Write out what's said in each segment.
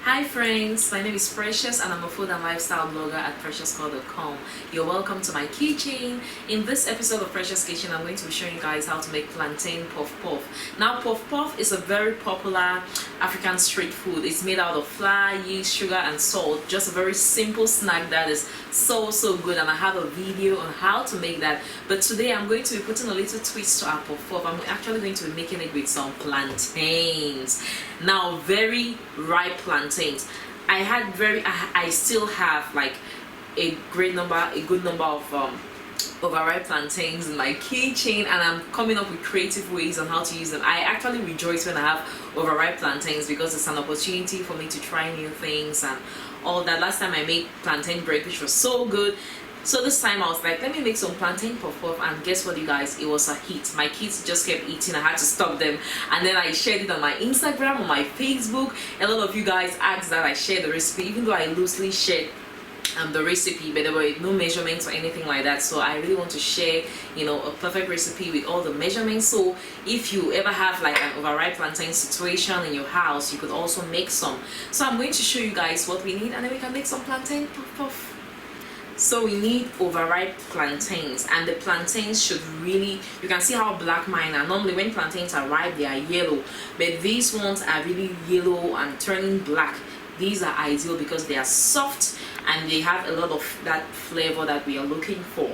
Hi friends, my name is Precious and I'm a food and lifestyle blogger at preciouscore.com. You're welcome to my kitchen. In this episode of Precious Kitchen, I'm going to be showing you guys how to make plantain puff puff. Now puff puff is a very popular African street food. It's made out of flour, yeast, sugar and salt. Just a very simple snack that is so good, and I have a video on how to make that. But today I'm going to be putting a little twist to our puff puff. I'm actually going to be making it with some plantains. Now very ripe plantains. I still have like a good number of overripe plantains in my kitchen, and I'm coming up with creative ways on how to use them. I actually rejoice when I have overripe plantains because it's an opportunity for me to try new things and all that. Last time I made plantain bread, which was so good. So this time I was like, let me make some plantain puff puff, and guess what, you guys, it was a hit. My kids just kept eating. I had to stop them, and then I shared it on my Instagram, on my Facebook. A lot of you guys asked that I share the recipe, even though I loosely shared the recipe, but there were no measurements or anything like that. So I really want to share, a perfect recipe with all the measurements. So if you ever have like an overripe plantain situation in your house, you could also make some. So I'm going to show you guys what we need, and then we can make some plantain puff puff. So we need overripe plantains, and the plantains should really, you can see how black mine are. Normally when plantains are ripe, they are yellow, but these ones are really yellow and turning black. These are ideal because they are soft and they have a lot of that flavor that we are looking for.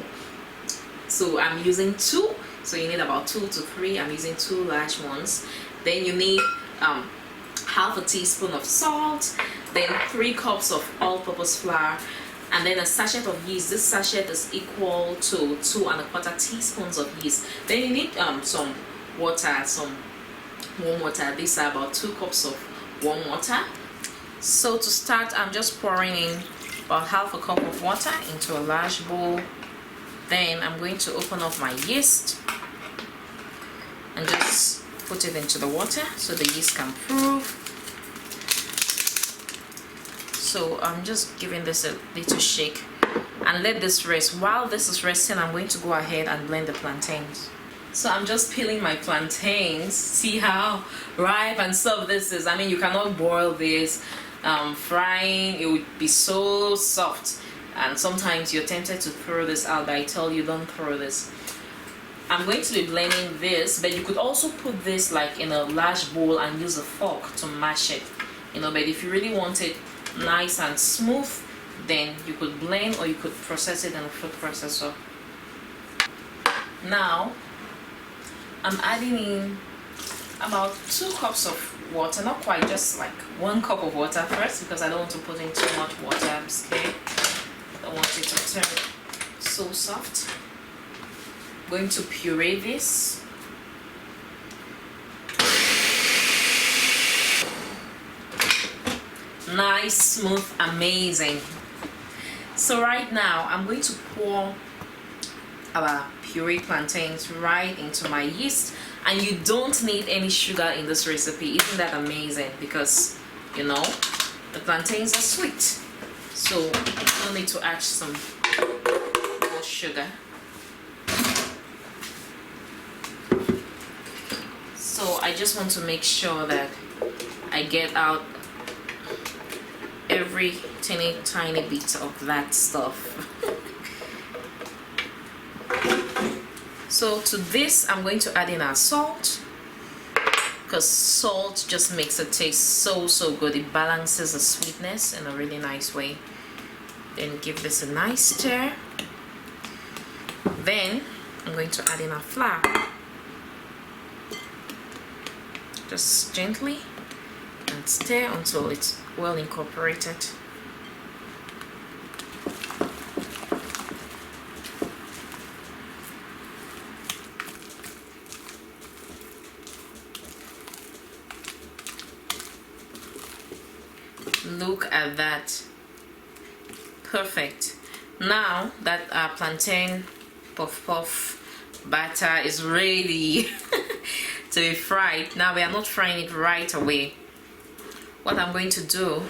So I'm using 2, so you need about 2 to 3. I'm using 2 large ones. Then you need half a teaspoon of salt, then 3 cups of all-purpose flour, and then a sachet of yeast. This sachet is equal to 2¼ teaspoons of yeast. Then you need some water, some warm water. These are about 2 cups of warm water. So to start, I'm just pouring in about ½ a cup of water into a large bowl. Then I'm going to open up my yeast and just put it into the water so the yeast can prove. So I'm just giving this a little shake and let this rest. While this is resting, I'm going to go ahead and blend the plantains. So I'm just peeling my plantains. See how ripe and soft this is. I mean, you cannot boil this. Frying, it would be so soft, and sometimes you're tempted to throw this out, but I tell you, don't throw this. I'm going to be blending this, but you could also put this like in a large bowl and use a fork to mash it, but if you really want it nice and smooth, then you could blend, or you could process it in a food processor. Now I'm adding in about 2 cups of water, not quite, just like 1 cup of water first, because I don't want to put in too much water. I'm scared. I don't want it to turn so soft. I'm going to puree this. Nice, smooth, amazing. So right now I'm going to pour our pureed plantains right into my yeast, and you don't need any sugar in this recipe. Isn't that amazing? Because the plantains are sweet, so you don't need to add some more sugar. So I just want to make sure that I get out every tiny bit of that stuff. So to this, I'm going to add in our salt, because salt just makes it taste so good. It balances the sweetness in a really nice way. Then give this a nice stir. Then I'm going to add in our flour. Just gently and stir until it's well incorporated. Look at that. Perfect. Now that our plantain puff puff batter is ready to be fried, now we are not frying it right away. What I'm going to do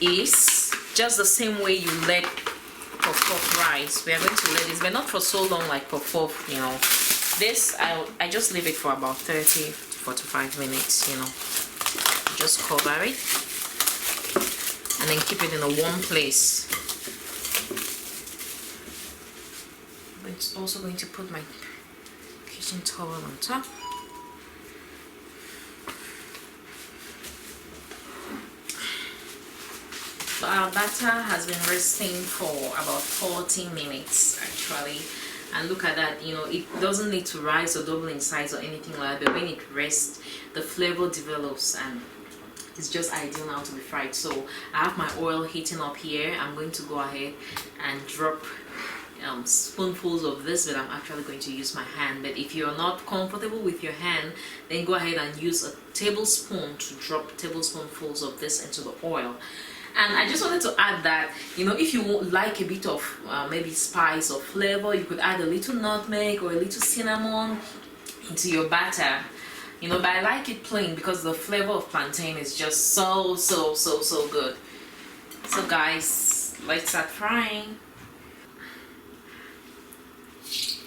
is just the same way you let puff puff rise. We are going to let this, but not for so long like puff puff, This I just leave it for about 30 to 45 minutes, you know. Just cover it and then keep it in a warm place. I'm also going to put my kitchen towel on top. So our batter has been resting for about 40 minutes actually, and look at that, you know, it doesn't need to rise or double in size or anything like that, but when it rests the flavor develops and it's just ideal now to be fried. So I have my oil heating up here. I'm going to go ahead and drop spoonfuls of this, but I'm actually going to use my hand. But if you're not comfortable with your hand, then go ahead and use a tablespoon to drop tablespoonfuls of this into the oil. And I just wanted to add that, you know, if you like a bit of maybe spice or flavor, you could add a little nutmeg or a little cinnamon into your batter, you know. But I like it plain because the flavor of plantain is just so good. So guys, let's start frying.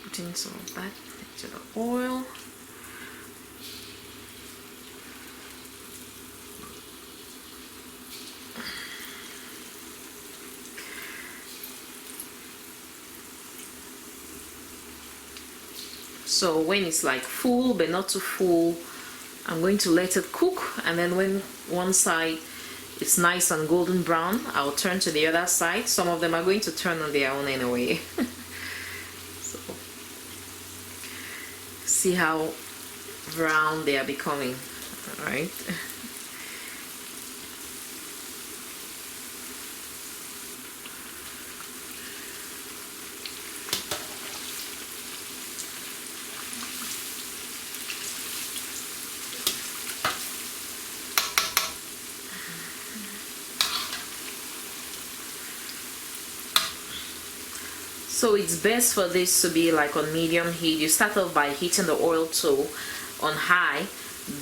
Putting some of that into the oil. So when it's like full but not too full, I'm going to let it cook, and then when one side it's nice and golden brown, I'll turn to the other side. Some of them are going to turn on their own anyway. So see how brown they are becoming. All right. So it's best for this to be like on medium heat. You start off by heating the oil to on high,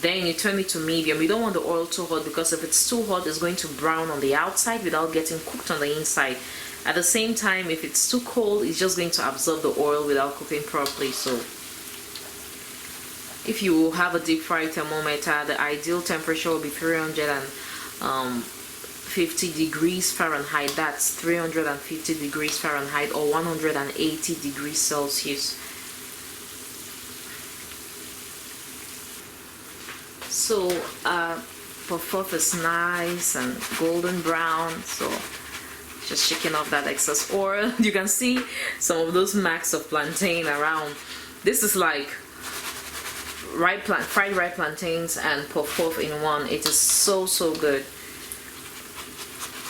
then you turn it to medium. You don't want the oil too hot, because if it's too hot, it's going to brown on the outside without getting cooked on the inside. At the same time, if it's too cold, it's just going to absorb the oil without cooking properly. So if you have a deep fry thermometer, the ideal temperature will be 350 degrees Fahrenheit. That's 350 degrees Fahrenheit or 180 degrees Celsius. So puff is nice and golden brown, so just shaking off that excess oil. You can see some of those marks of plantain around. This is like fried ripe plantains and puff in one. It is so good.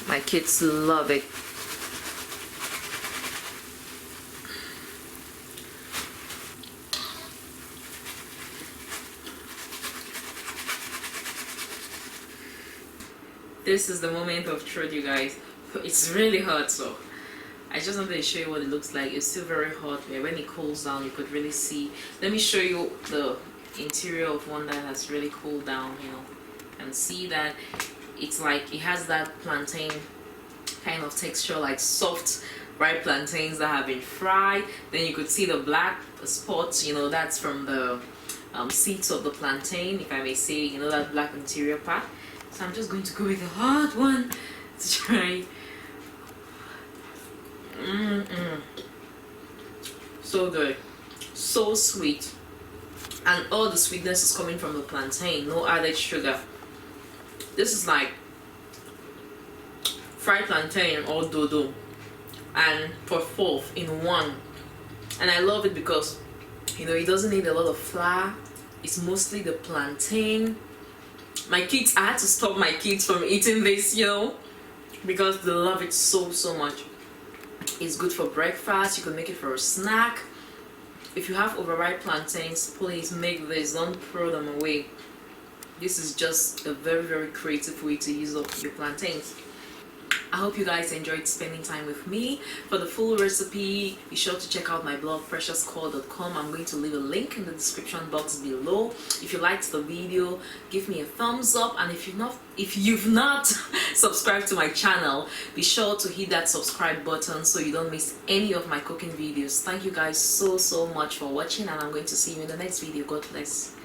My kids love it. This is the moment of truth, you guys. It's really hot, so I just wanted to show you what it looks like. It's still very hot, but when it cools down, you could really see. Let me show you the interior of one that has really cooled down. You know, you can see that it's like it has that plantain kind of texture, like soft ripe plantains that have been fried. Then you could see the black spots, you know, that's from the seeds of the plantain, if I may say, you know, that black interior part. So I'm just going to go with a hot one to try. So good, so sweet, and all the sweetness is coming from the plantain, no added sugar. This is like fried plantain or dodo and puff in one, and I love it because, you know, it doesn't need a lot of flour. It's mostly the plantain. My kids, I had to stop my kids from eating this, you know, because they love it so much. It's good for breakfast. You can make it for a snack. If you have overripe plantains, please make this, don't throw them away. This is just a very creative way to use up your plantains. I hope you guys enjoyed spending time with me. For the full recipe, be sure to check out my blog preciouscore.com. I'm going to leave a link in the description box below. If you liked the video, give me a thumbs up, and if you've not subscribed to my channel, be sure to hit that subscribe button so you don't miss any of my cooking videos. Thank you guys so much for watching, and I'm going to see you in the next video. God bless.